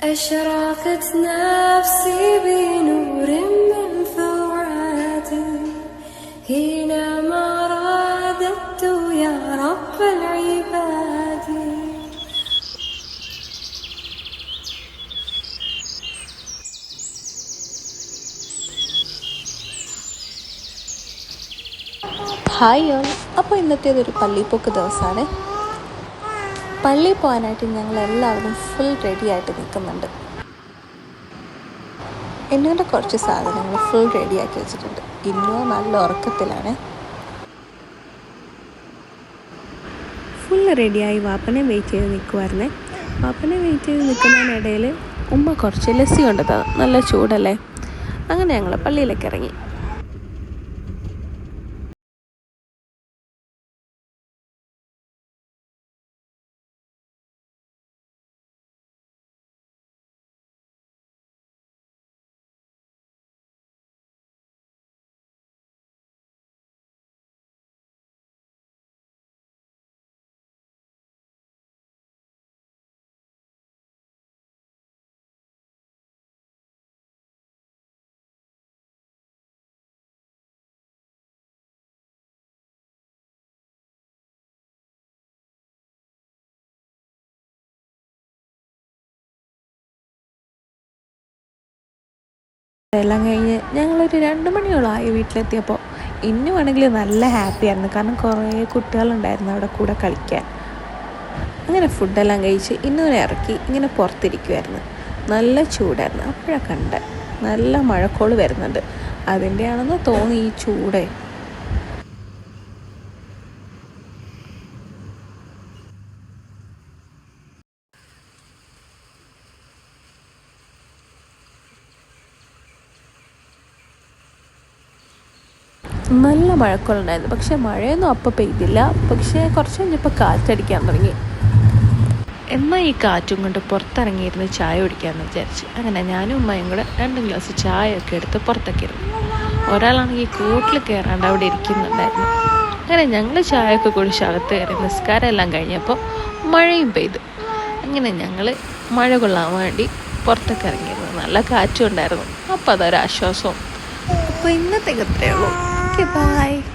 أشرقت نفسي بنور من ثراتي حينما رددت يا رب العباد. Hi all. അപ്പോൾ ഇന്നത്തേതൊരു പള്ളിപ്പോക്ക് ദിവസമാണ്. പള്ളിയിൽ പോകാനായിട്ട് ഞങ്ങളെല്ലാവരും ഫുൾ റെഡി ആയിട്ട് നിൽക്കുന്നുണ്ട്. ഇന്നുവിൻ്റെ കുറച്ച് സാധനങ്ങൾ ഫുൾ റെഡിയാക്കി വെച്ചിട്ടുണ്ട്. ഇന്നു നല്ല ഉറക്കത്തിലാണ്. ഫുൾ റെഡിയായി വാപ്പനെ വെയിറ്റ് ചെയ്ത് നിൽക്കുമായിരുന്നേ. വാപ്പനെ വെയിറ്റ് ചെയ്ത് നിൽക്കുന്നതിനിടയിൽ ഉമ്മ കുറച്ച് ലസ്സി കൊണ്ട് തന്നു. നല്ല ചൂടല്ലേ. അങ്ങനെ ഞങ്ങൾ പള്ളിയിലേക്ക് ഇറങ്ങി. എല്ലാം കഴിഞ്ഞ് ഞങ്ങളൊരു 2 മണിയോളമായി വീട്ടിലെത്തിയപ്പോൾ. ഇന്നുവാണെങ്കിൽ നല്ല ഹാപ്പിയായിരുന്നു. കാരണം കുറേ കുട്ടികളുണ്ടായിരുന്നു അവിടെ കൂടെ കളിക്കാൻ. അങ്ങനെ ഫുഡെല്ലാം കഴിച്ച് ഇന്നുവിനെ ഇറക്കി ഇങ്ങനെ പുറത്തിരിക്കുമായിരുന്നു. നല്ല ചൂടായിരുന്നു. അപ്പോഴാണ് കണ്ട നല്ല മഴക്കോള് വരുന്നുണ്ട്. അതിൻ്റെയാണെന്ന് തോന്നി ഈ ചൂടേ. നല്ല മഴക്കോളുണ്ടായിരുന്നു. പക്ഷെ മഴയൊന്നും അപ്പം പെയ്തില്ല. പക്ഷേ കുറച്ച് കഴിഞ്ഞപ്പോൾ കാറ്റടിക്കാൻ തുടങ്ങി. എന്നാൽ ഈ കാറ്റും കൊണ്ട് പുറത്തിറങ്ങിയിരുന്ന് ചായ കുടിക്കാമെന്ന് വിചാരിച്ചു. അങ്ങനെ ഞാനും ഉമ്മയും കൂടെ 2 ഗ്ലാസ് ചായയൊക്കെ എടുത്ത് പുറത്തൊക്കെ ഇരുന്നു. ഒരാളാണെങ്കിൽ കൂട്ടിൽ കയറാണ്ട് അവിടെ ഇരിക്കുന്നുണ്ടായിരുന്നു. അങ്ങനെ ഞങ്ങൾ ചായയൊക്കെ കുടിച്ച് അകത്ത് കയറി നിസ്കാരം എല്ലാം കഴിഞ്ഞപ്പോൾ മഴയും പെയ്തു. അങ്ങനെ ഞങ്ങൾ മഴ കൊള്ളാൻ വേണ്ടി പുറത്തൊക്കെ ഇറങ്ങിയിരുന്നു. നല്ല കാറ്റും ഉണ്ടായിരുന്നു. അപ്പോൾ അതൊരാശ്വാസവും. അപ്പോൾ ഇന്നത്തേക്ക് അത്രയേ ഉള്ളൂ. Okay, bye.